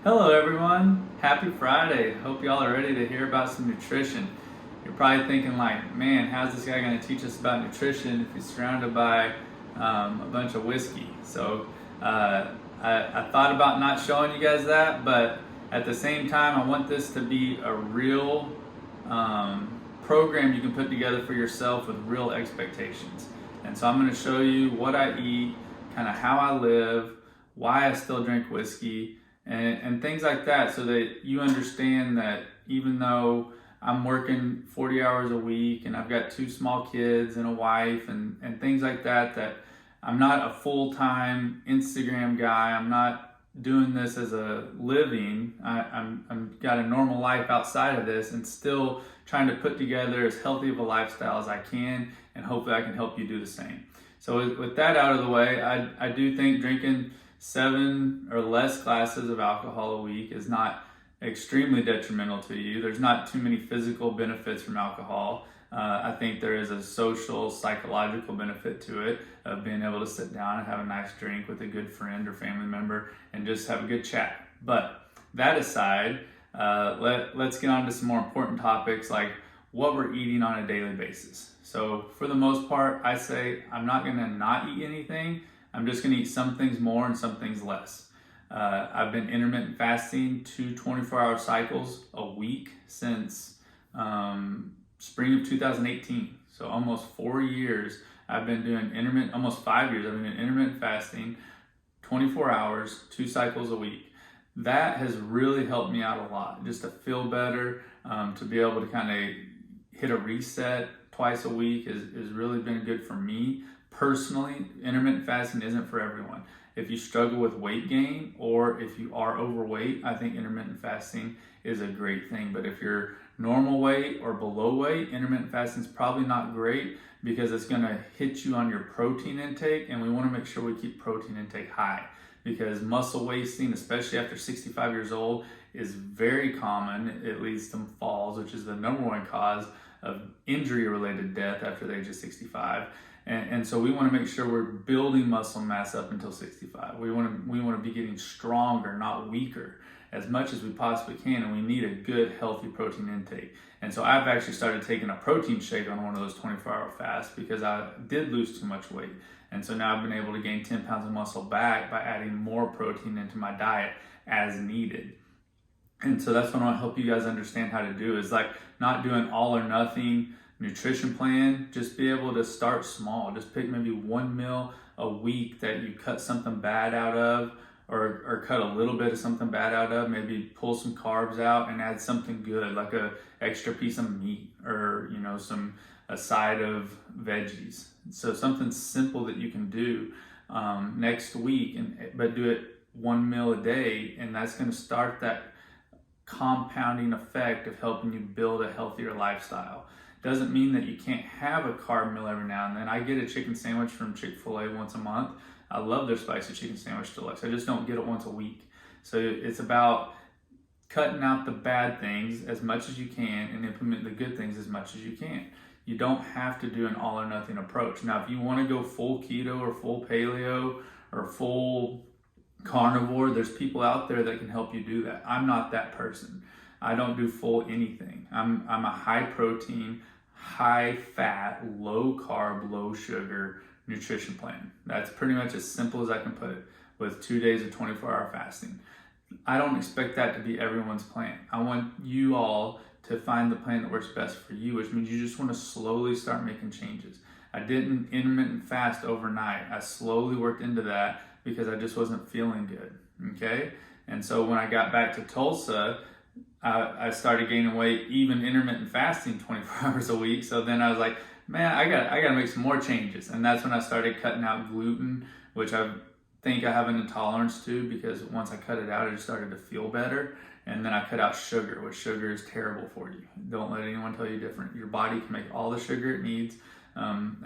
Hello everyone, happy Friday. Hope y'all are ready to hear about some nutrition. You're probably thinking like, man, how's this guy going to teach us about nutrition if he's surrounded by a bunch of whiskey? So I thought about not showing you guys that, but at the same time, I want this to be a real program you can put together for yourself with real expectations. And so I'm going to show you what I eat, kind of how I live, why I still drink whiskey, and things like that, so that you understand that even though I'm working 40 hours a week and I've got two small kids and a wife and things like that, that I'm not a full-time Instagram guy. I'm not doing this as a living. I'm got a normal life outside of this and still trying to put together as healthy of a lifestyle as I can, and hopefully I can help you do the same. So with that out of the way, I do think drinking 7 or less glasses of alcohol a week is not extremely detrimental to you. There's not too many physical benefits from alcohol. I think there is a social, psychological benefit to it of being able to sit down and have a nice drink with a good friend or family member and just have a good chat. But that aside, let's get on to some more important topics like what we're eating on a daily basis. So for the most part, I say I'm not going to not eat anything. I'm just going to eat some things more and some things less. I've been intermittent fasting 2 24-hour cycles a week since spring of 2018. So almost 4 years I've been doing intermittent, almost 5 years I've been doing intermittent fasting, 24 hours, 2 cycles a week. That has really helped me out a lot, just to feel better, to be able to kind of hit a reset twice a week has really been good for me. Personally, intermittent fasting isn't for everyone. If you struggle with weight gain or if you are overweight, I think intermittent fasting is a great thing. But if you're normal weight or below weight, intermittent fasting is probably not great because it's going to hit you on your protein intake, and we want to make sure we keep protein intake high because muscle wasting, especially after 65 years old, is very common. It leads to falls, which is the number one cause of injury-related death after the age of 65. And so we want to make sure we're building muscle mass up until 65. We want to be getting stronger, not weaker, as much as we possibly can. And we need a good, healthy protein intake. And so I've actually started taking a protein shake on one of those 24-hour fasts because I did lose too much weight. And so now I've been able to gain 10 pounds of muscle back by adding more protein into my diet as needed. And so that's what I want to help you guys understand how to do, is like not doing all or nothing nutrition plan. Just be able to start small. Just pick maybe 1 meal a week that you cut something bad out of, or cut a little bit of something bad out of. Maybe pull some carbs out and add something good, like a extra piece of meat, or a side of veggies. So something simple that you can do next week, but do it 1 meal a day, and that's going to start that compounding effect of helping you build a healthier lifestyle. Doesn't mean that you can't have a carb meal every now and then. I get a chicken sandwich from Chick-fil-A once a month. I love their spicy chicken sandwich deluxe. I just don't get it once a week. So it's about cutting out the bad things as much as you can and implement the good things as much as you can. You don't have to do an all or nothing approach. Now, if you want to go full keto or full paleo or full carnivore, there's people out there that can help you do that. I'm not that person. I don't do full anything. I'm a high protein, high fat, low carb, low sugar nutrition plan. That's pretty much as simple as I can put it, with 2 days of 24-hour fasting. I don't expect that to be everyone's plan. I want you all to find the plan that works best for you, which means you just want to slowly start making changes. I didn't intermittent fast overnight. I slowly worked into that because I just wasn't feeling good, okay? And so when I got back to Tulsa, I started gaining weight, even intermittent fasting 24 hours a week. So then I was like, man, I got to make some more changes. And that's when I started cutting out gluten, which I think I have an intolerance to, because once I cut it out, I just started to feel better. And then I cut out sugar, which sugar is terrible for you. Don't let anyone tell you different. Your body can make all the sugar it needs,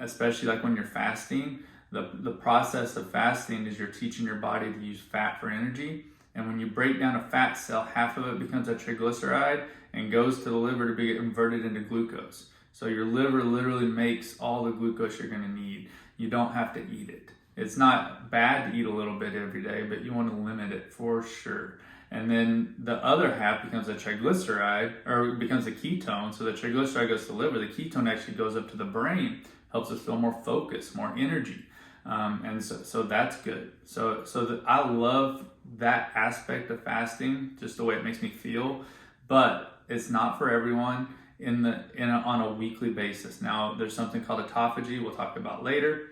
especially like when you're fasting. The process of fasting is you're teaching your body to use fat for energy. And when you break down a fat cell, half of it becomes a triglyceride and goes to the liver to be converted into glucose. So your liver literally makes all the glucose you're going to need. You don't have to eat it. It's not bad to eat a little bit every day, but you want to limit it for sure. And then the other half becomes a triglyceride, or becomes a ketone. So the triglyceride goes to the liver, the ketone actually goes up to the brain, helps us feel more focused, more energy. And so that's good. I love that aspect of fasting, just the way it makes me feel, but it's not for everyone on a weekly basis. Now, there's something called autophagy we'll talk about later,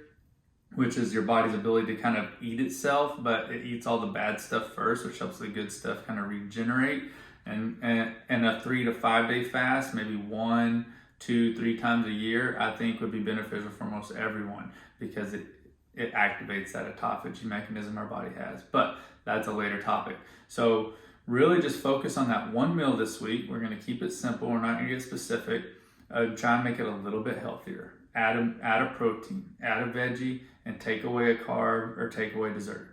which is your body's ability to kind of eat itself, but it eats all the bad stuff first, which helps the good stuff kind of regenerate. And a 3 to 5 day fast, maybe 1, 2, 3 times a year, I think would be beneficial for most everyone, because it activates that autophagy mechanism our body has. But that's a later topic. So really just focus on that one meal this week. We're going to keep it simple. We're not going to get specific. Try and make it a little bit healthier. Add a protein, add a veggie, and take away a carb or take away dessert.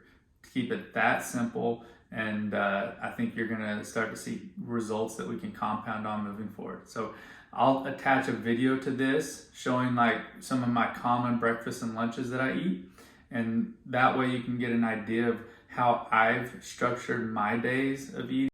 Keep it that simple, and I think you're going to start to see results that we can compound on moving forward. So I'll attach a video to this showing like some of my common breakfasts and lunches that I eat, and that way you can get an idea of how I've structured my days of eating.